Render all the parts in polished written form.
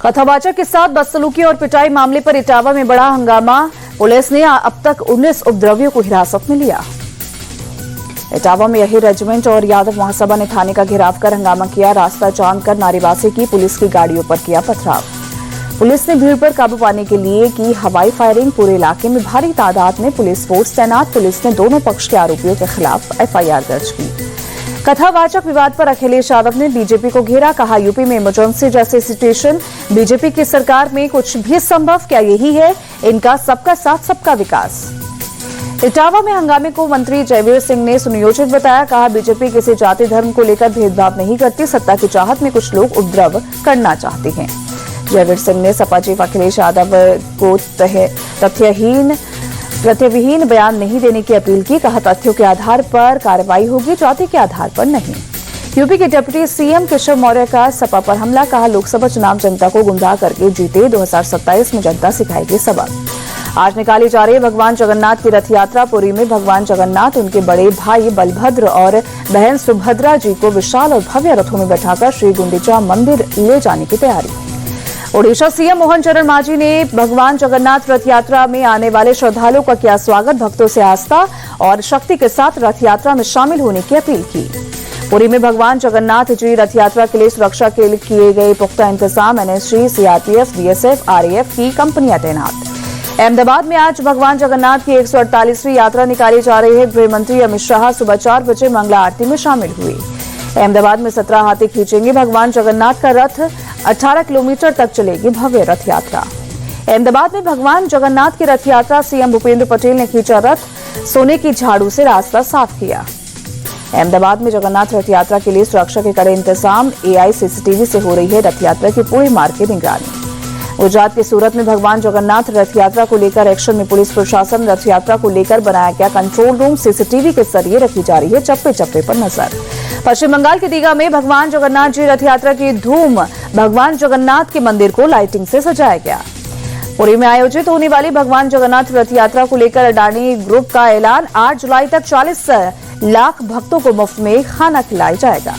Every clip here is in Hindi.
कथावाचक के साथ बदसलूकी और पिटाई मामले पर इटावा में बड़ा हंगामा। पुलिस ने अब तक 19 उपद्रवियों को हिरासत में लिया। इटावा में यही रेजिमेंट और यादव महासभा ने थाने का घेराव कर हंगामा किया। रास्ता जाम कर नारेबाजी की, पुलिस की गाड़ियों पर किया पथराव। पुलिस ने भीड़ पर काबू पाने के लिए की हवाई फायरिंग। पूरे इलाके में भारी तादाद में पुलिस फोर्स तैनात। पुलिस ने दोनों पक्ष के आरोपियों के खिलाफ एफआईआर दर्ज की। कथावाचक विवाद पर अखिलेश यादव ने बीजेपी को घेरा। कहा, यूपी में इमरजेंसी जैसी सिचुएशन, बीजेपी की सरकार में कुछ भी संभव, क्या यही है इनका सबका साथ सबका विकास। इटावा में हंगामे को मंत्री जयवीर सिंह ने सुनियोजित बताया। कहा, बीजेपी किसी जाति धर्म को लेकर भेदभाव नहीं करती, सत्ता की चाहत में कुछ लोग उपद्रव करना चाहते हैं। जयवीर सिंह ने सपा चीफ अखिलेश यादव को तथ्यविहीन बयान नहीं देने की अपील की। कहा, तथ्यों के आधार पर कार्रवाई होगी, जाति के आधार पर नहीं। यूपी के डिप्टी सीएम केशव मौर्य का सपा पर हमला। कहा, लोकसभा चुनाव जनता को गुमराह करके जीते, 2027 में जनता सिखाएगी सबक। आज निकाली जा रही भगवान जगन्नाथ की रथ यात्रा। पुरी में भगवान जगन्नाथ, उनके बड़े भाई बलभद्र और बहन सुभद्रा जी को विशाल और भव्य रथों में बैठाकर श्री गुंडीचा मंदिर ले जाने की तैयारी। ओडिशा सीएम मोहन चरण मांझी ने भगवान जगन्नाथ रथ यात्रा में आने वाले श्रद्धालुओं का किया स्वागत। भक्तों से आस्था और शक्ति के साथ रथ यात्रा में शामिल होने की अपील की। पुरी में भगवान जगन्नाथ जी रथ यात्रा के लिए सुरक्षा के लिए किए गए पुख्ता इंतजाम। एनएसजी, सीआरपीएफ, बीएसएफ, आरएएफ की कंपनियां तैनात। अहमदाबाद में आज भगवान जगन्नाथ की 148वीं यात्रा निकाली जा रही है। गृह मंत्री अमित शाह सुबह 4 बजे मंगला आरती में शामिल हुए। अहमदाबाद में 17 हाथी खींचेंगे भगवान जगन्नाथ का रथ। 18 किलोमीटर तक चलेगी भव्य रथ यात्रा। अहमदाबाद में भगवान जगन्नाथ की रथ यात्रा, सीएम भूपेंद्र पटेल ने खींचा रथ, सोने की झाड़ू से रास्ता साफ किया। अहमदाबाद में जगन्नाथ रथ यात्रा के लिए सुरक्षा के कड़े इंतजाम। एआई सीसीटीवी से हो रही है रथ यात्रा की पूरी मार्ग की निगरानी। गुजरात के सूरत में भगवान जगन्नाथ रथ यात्रा को लेकर एक्शन में पुलिस प्रशासन। रथ यात्रा को लेकर बनाया गया कंट्रोल रूम। सीसीटीवी के जरिए रखी जा रही है चप्पे चप्पे पर नजर। पश्चिम बंगाल के दीघा में भगवान जगन्नाथ जी रथ यात्रा की धूम। भगवान जगन्नाथ के मंदिर को लाइटिंग से सजाया गया। पुरी में आयोजित होने वाली भगवान जगन्नाथ रथ यात्रा को लेकर अडानी ग्रुप का ऐलान। 8 जुलाई तक 40 लाख भक्तों को मुफ्त में खाना खिलाया जाएगा।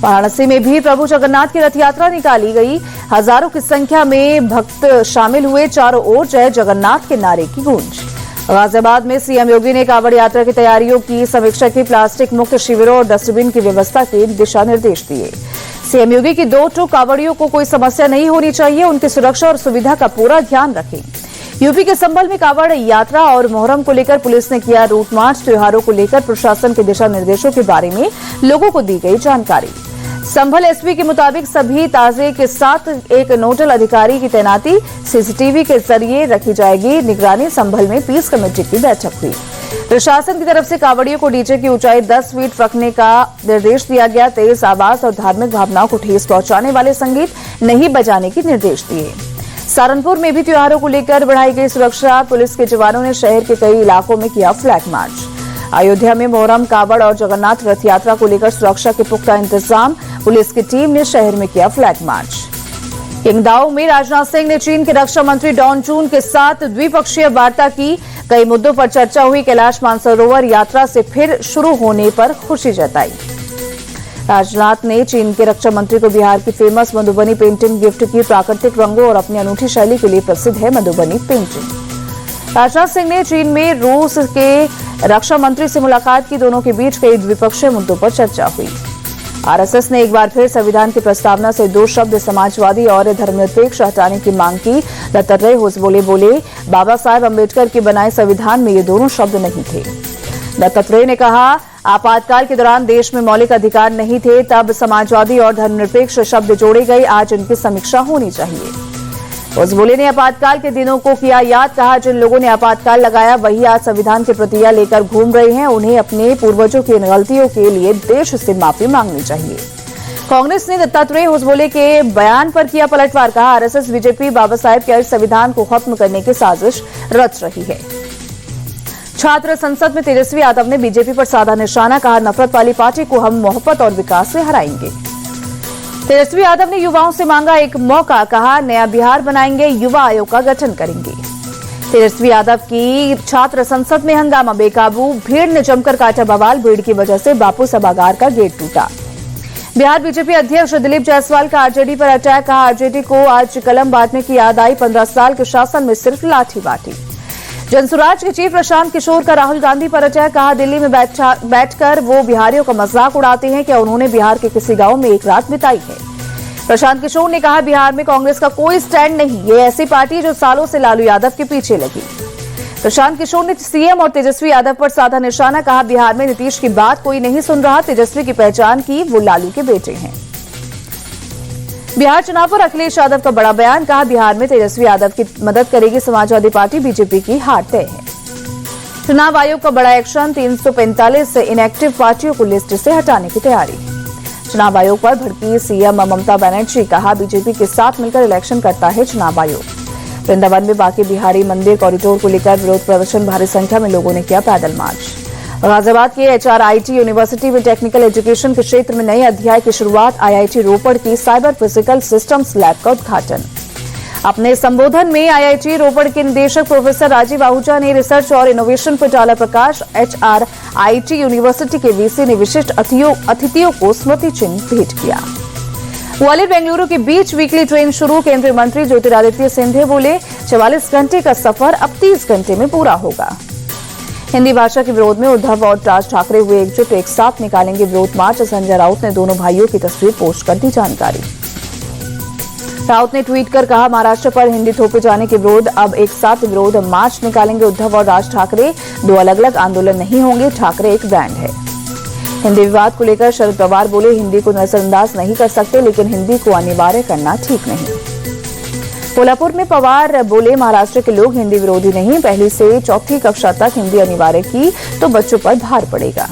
वाराणसी में भी प्रभु जगन्नाथ की रथ यात्रा निकाली गई। हजारों की संख्या में भक्त शामिल हुए। चारों ओर जय जगन्नाथ के नारे की गूंज। गाजियाबाद में सीएम योगी ने कांवड़ यात्रा की तैयारियों की समीक्षा की। प्लास्टिक मुक्त शिविरों और डस्टबिन की व्यवस्था के दिशा निर्देश दिए। सीएम योगी की 2 टूक कांवड़ियों को कोई समस्या नहीं होनी चाहिए, उनकी सुरक्षा और सुविधा का पूरा ध्यान रखें। यूपी के संभल में कांवड़ यात्रा और मोहर्रम को लेकर पुलिस ने किया रूट मार्च। त्योहारों को लेकर प्रशासन के दिशा निर्देशों के बारे में लोगों को दी गई जानकारी। संभल एसपी के मुताबिक सभी ताजे के साथ एक नोडल अधिकारी की तैनाती। सीसीटीवी के जरिए रखी जाएगी निगरानी। संभल में पीस कमेटी की बैठक हुई। प्रशासन की तरफ से कांवड़ियों को डीजे की ऊंचाई 10 फीट रखने का निर्देश दिया गया। तेज आवाज और धार्मिक भावनाओं को ठेस पहुंचाने वाले संगीत नहीं बजाने के निर्देश दिए। सहारनपुर में भी त्योहारों को लेकर बढ़ाई गई सुरक्षा। पुलिस के जवानों ने शहर के कई इलाकों में किया फ्लैग मार्च। अयोध्या में मोहर्रम, कांवड़ और जगन्नाथ रथ यात्रा को लेकर सुरक्षा के पुख्ता इंतजाम। पुलिस की टीम ने शहर में किया फ्लैग मार्च। किंगदाओ में राजनाथ सिंह ने चीन के रक्षा मंत्री डॉन चून के साथ द्विपक्षीय वार्ता की। कई मुद्दों पर चर्चा हुई। कैलाश मानसरोवर यात्रा से फिर शुरू होने पर खुशी जताई। राजनाथ ने चीन के रक्षा मंत्री को बिहार की फेमस मधुबनी पेंटिंग गिफ्ट की। प्राकृतिक रंगों और अपनी अनूठी शैली के लिए प्रसिद्ध है मधुबनी पेंटिंग। राजनाथ सिंह ने चीन में रूस के रक्षा मंत्री से मुलाकात की। दोनों के बीच कई द्विपक्षीय मुद्दों पर चर्चा हुई। आरएसएस ने एक बार फिर संविधान की प्रस्तावना से 2 शब्द समाजवादी और धर्मनिरपेक्ष हटाने की मांग की। दत्तात्रेय होसबोले बोले, बाबा साहेब अम्बेडकर के बनाए संविधान में ये दोनों शब्द नहीं थे। दत्तात्रेय ने कहा, आपातकाल के दौरान देश में मौलिक अधिकार नहीं थे, तब समाजवादी और धर्मनिरपेक्ष शब्द जोड़े गए। आज इनकी समीक्षा होनी चाहिए। होसबोले ने आपातकाल के दिनों को किया याद। कहा, जिन लोगों ने आपातकाल लगाया वही आज संविधान की प्रतियां लेकर घूम रहे हैं। उन्हें अपने पूर्वजों की गलतियों के लिए देश से माफी मांगनी चाहिए। कांग्रेस ने दत्तात्रेय होसबोले के बयान पर किया पलटवार। कहा, आरएसएस बीजेपी बाबा साहेब के संविधान को खत्म करने की साजिश रच रही है। छात्र संसद में तेजस्वी यादव ने बीजेपी पर साधा निशाना। कहा, नफरत वाली पार्टी को हम मोहब्बत और विकास से हराएंगे। तेजस्वी यादव ने युवाओं से मांगा एक मौका। कहा, नया बिहार बनाएंगे, युवा आयोग का गठन करेंगे। तेजस्वी यादव की छात्र संसद में हंगामा बेकाबू। भीड़ ने जमकर काटा बवाल। भीड़ की वजह से बापू सभागार का गेट टूटा। बिहार बीजेपी अध्यक्ष दिलीप जायसवाल का आरजेडी पर अटैक, कहा आरजेडी को आज कलम बांटने की याद आई, 15 साल के शासन में सिर्फ लाठी बांटी। जनसुराज के चीफ प्रशांत किशोर का राहुल गांधी पर अटैक, कहा दिल्ली में बैठकर वो बिहारियों का मजाक उड़ाते हैं, क्या उन्होंने बिहार के किसी गांव में एक रात बिताई है। प्रशांत किशोर ने कहा बिहार में कांग्रेस का कोई स्टैंड नहीं, ये ऐसी पार्टी है जो सालों से लालू यादव के पीछे लगी। प्रशांत किशोर ने सीएम और तेजस्वी यादव पर साधा निशाना, कहा बिहार में नीतीश की बात कोई नहीं सुन रहा, तेजस्वी की पहचान की, वो लालू के बेटे हैं। बिहार चुनाव पर अखिलेश यादव का बड़ा बयान, कहा बिहार में तेजस्वी यादव की मदद करेगी समाजवादी पार्टी, बीजेपी की हार तय है। चुनाव आयोग का बड़ा एक्शन, 345 इनएक्टिव पार्टियों को लिस्ट से हटाने की तैयारी। चुनाव आयोग पर भड़की सीएम ममता बनर्जी, कहा बीजेपी के साथ मिलकर इलेक्शन करता है चुनाव आयोग। वृंदावन में बाकी बिहारी मंदिर कॉरिडोर को लेकर विरोध प्रदर्शन, भारी संख्या में लोगों ने किया पैदल मार्च। गाजियाबाद के HRIT यूनिवर्सिटी में टेक्निकल एजुकेशन के क्षेत्र में नए अध्याय की शुरुआत, IIT रोपड़ की साइबर फिजिकल सिस्टम्स लैब का उद्घाटन। अपने संबोधन में IIT रोपड़ के निदेशक प्रोफेसर राजीव आहूजा ने रिसर्च और इनोवेशन पर डाला प्रकाश। HRIT यूनिवर्सिटी के VC ने विशिष्ट अतिथियों को स्मृति चिन्ह भेंट किया। ग्वालियर बेंगलुरु के बीच वीकली ट्रेन शुरू, केंद्रीय मंत्री ज्योतिरादित्य सिंधिया बोले 44 घंटे का सफर अब 30 घंटे में पूरा होगा। हिंदी भाषा के विरोध में उद्धव और राज ठाकरे हुए एकजुट, एक साथ निकालेंगे विरोध मार्च। संजय राउत ने दोनों भाइयों की तस्वीर पोस्ट कर दी जानकारी। राउत ने ट्वीट कर कहा महाराष्ट्र पर हिंदी थोपे जाने के विरोध, अब एक साथ विरोध मार्च निकालेंगे उद्धव और राज ठाकरे, दो अलग अलग आंदोलन नहीं होंगे, ठाकरे एक ब्रांड है। हिंदी विवाद को लेकर शरद पवार बोले हिंदी को नजरअंदाज नहीं कर सकते, लेकिन हिंदी को अनिवार्य करना ठीक नहीं। कोल्हापुर में पवार बोले महाराष्ट्र के लोग हिंदी विरोधी नहीं, पहली से चौथी कक्षा तक हिंदी अनिवार्य की तो बच्चों पर भार पड़ेगा।